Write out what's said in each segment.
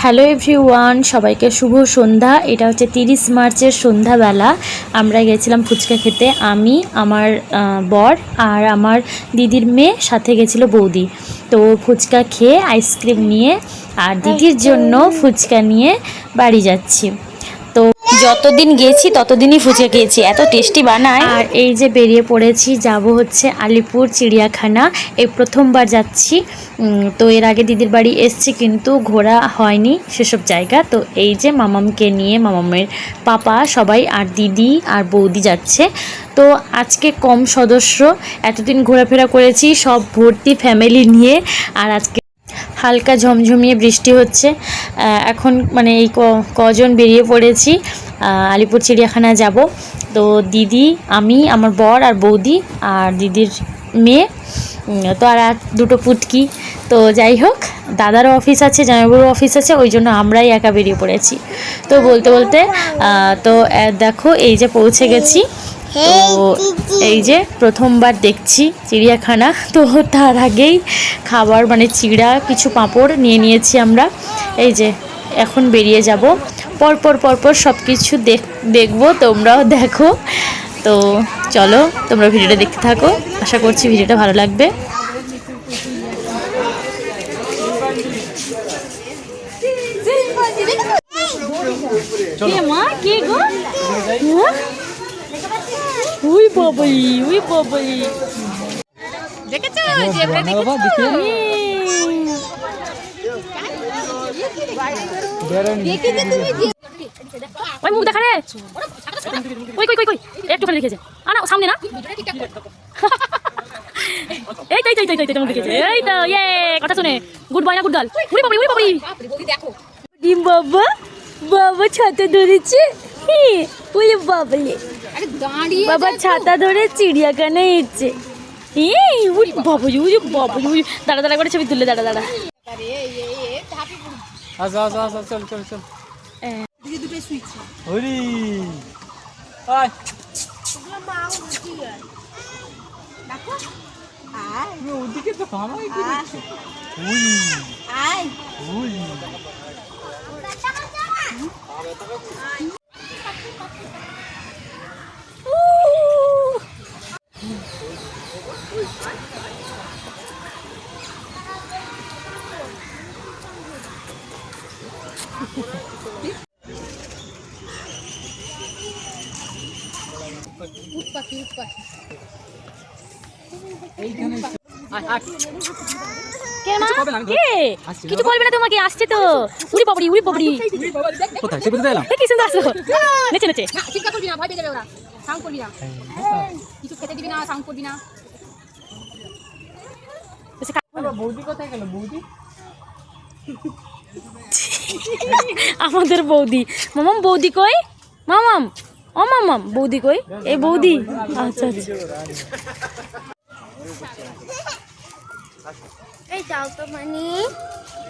Hello everyone, সবাইকে শুভ সন্ধ্যা। এটা হচ্ছে 30 মার্চের সন্ধ্যাবেলা। আমরা গেছিলাম ফুচকা খেতে, আমি, আমার বর আর আমার দিদির মেয়ে, সাথে গেছিলো বৌদি। তো ফুচকা খেয়ে আইসক্রিম নিয়ে আর দিদির জন্য ফুচকা নিয়ে বাড়ি যাচ্ছি। তো যতদিন গেছি ততদিনই ফুচকা খেয়েছি, এত টেস্টি বানায়। আর এই যে বেরিয়ে পড়েছি, যাব হচ্ছে আলিপুর চিড়িয়াখানা। এই প্রথমবার যাচ্ছি। তো এর আগে দিদির বাড়ি এসছি, কিন্তু ঘোরা হয়নি সেসব জায়গা। তো এই যে মামামকে নিয়ে, মামামের পাপা সবাই আর দিদি আর বৌদি যাচ্ছে। তো আজকে কম সদস্য, এতদিন ঘোরাফেরা করেছি সব ভর্তি ফ্যামিলি নিয়ে। আর আজকে হালকা ঝমঝমিয়ে বৃষ্টি হচ্ছে। এখন মানে এই কজন বেরিয়ে পড়েছি, আলিপুর চিড়িয়াখানা যাব। তো দিদি, আমি, আমার বর আর বৌদি আর দিদির মেয়ে, তো আর দুটো পুটকি। তো যাই হোক, দাদারও অফিস আছে, জামাইবাবুরও অফিস আছে, ওই জন্য আমরাই একা বেরিয়ে পড়েছি। তো বলতে বলতে তো দেখো এই যে পৌঁছে গেছি। তো এই যে প্রথমবার দেখছি চিড়িয়াখানা। তো তার আগেই খাবার মানে চিড়া কিছু পাঁপড় নিয়ে নিয়েছি আমরা। এই যে এখন বেরিয়ে যাব, পরপর সব কিছু দেখবো, তোমরাও দেখো। তো চলো, তোমরা ভিডিওটা দেখতে থাকো, আশা করছি ভিডিওটা ভালো লাগবে। উই বাবাই, উই বাবাই, দেখেছো জেব্রা দেখেছো? ওই মুখ দেখা রে, কই কই কই কই একটু খালি দেখেছে। আনা সামনে না, এই তো এই তো এই তো এই তো দেখেছে। এই তো ইয়ে কথা শুনে গুড বয় না গুড গার্ল। উই বাবাই, উই বাবাই, দেখো ডিম বাবা, বাবা ছাতা ধরেছে। ওই বাবালে, বাবা ছাতা ধরে চিড়িয়াখানায় এসছে। দাঁড়া দাঁড়া করে ছবি তুললে, দাঁড়া দাঁড়া। কিছু বলবে না তোমাকে, আসছে তো। উড়ি বাবরি, উড়ি বাবরি, কোথায় সে বুঝতে এলাম। কি সুন্দর আসলো, নেচে নেচে। না চিৎকার করবি না, ভয় পেয়ে যাবে ওরা। সাউন্ড করবি না, কিছু খেতে দিবি না, সাউন্ড করবি না। বৌদি কোথায় গেল? বৌদি আমাদের বৌদি। মামাম বৌদি কই? মামাম, ও মামাম বৌদি কই? এই বৌদি। আচ্ছা আচ্ছা, এই যাও তো মানে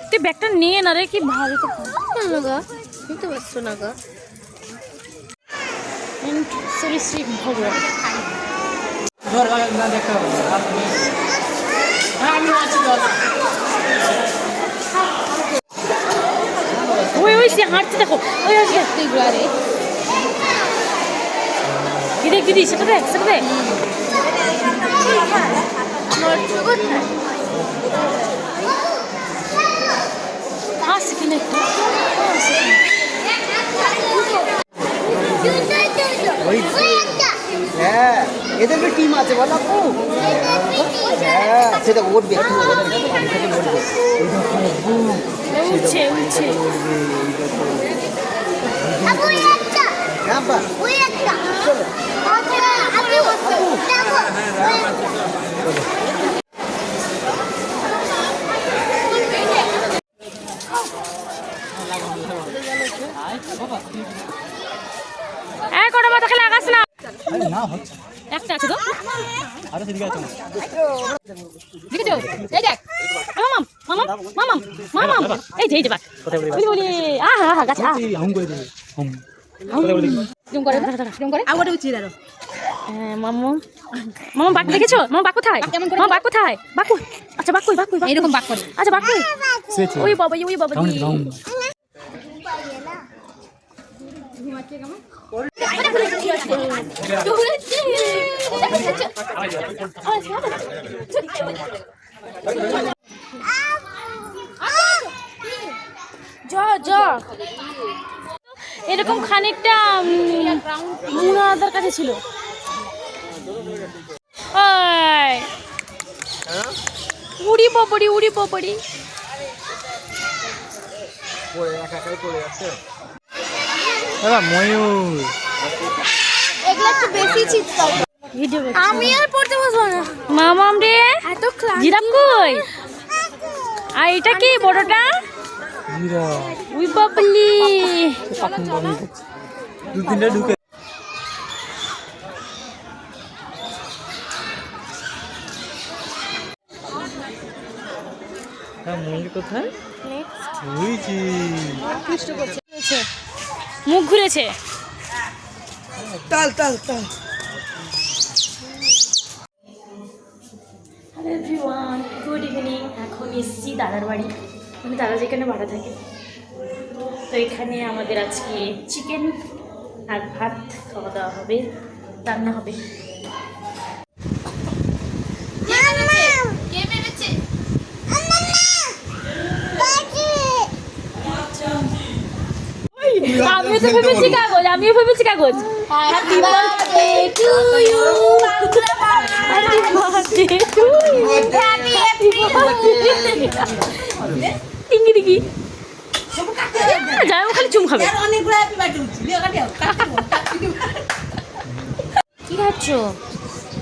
তুই ব্যাগটা নিয়ে না রে, কি ভালো তো না গো, নিতে পারছো না গো। শ্রী শ্রী ভগবান। ওই ওই সে হাঁটছে, দেখো ওই আসবে। কি দেখ দিদি, সেটা দেখ, সেটা দেখ। আসছে কিনা একটু, হ্যাঁ এদের টিম আছে বলো। হ্যাঁ সেটা ওর ব্যক্তি উঠছে উঠছে। কটা মাথা খেলে আগাস না, একটা আছে তো। দেখেছো? এই দেখ মামাম, মামাম, মামাম, মামাম, এই যে এই যে বাস বলি বলি। আহা আহা গাছ, জুম করে জুম করে আবার উচিত আরো। হ্যাঁ মামু, মামা বাক দেখেছো? মামা বাক কোথায়? মামা বাক কোথায়? বাকু, আচ্ছা বাক কই, বাক কই, এরকম বাক করে। আচ্ছা বাক কই, ওই বাবা, ওই বাবা। এরকম খানিকটা মুনাদার কাছে ছিল। উড়ি বাবড়ি উড়ি বাবড়ি ময়ূর এগুলো একটু বেশি চিৎকার করে। ভিডিও আমি আর পড়তে বসবো না, মামাম রে এত ক্লান্তি। জিরাফ কই? আর এটা কি বড়টা? উই বাবলি দু তিনটা ঢুকে ময়ূর কোথায়? মুখ ঘুরেছে। তাল তাল তাল। Hello everyone, good evening. এখন এসেছি দাদার বাড়ি, মানে দাদা যেখানে ভাড়া থাকে। তো এখানে আমাদের আজকে চিকেন আর ভাত খাওয়া দাওয়া হবে, রান্না হবে। আমিও তো ভেবেছি কাগজ, আমিও ভেবেছি কাগজ। Happy birthday to you, happy birthday to you, happy birthday. টিঙ্গি টিঙ্গি যাই খালি চুম খাবে। কি খাচ্ছ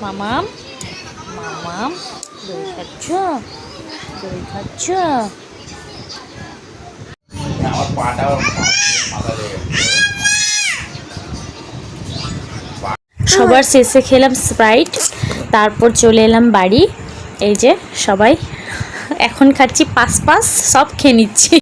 মামাম? মামাম দই খাচ্ছ? দই খাচ্ছ? সবার শেষে খেলাম স্প্রাইট, তারপর চলে এলাম বাড়ি। এই যে সবাই এখন খাচ্ছি পাস পাস, সব খেয়ে নিচ্ছি।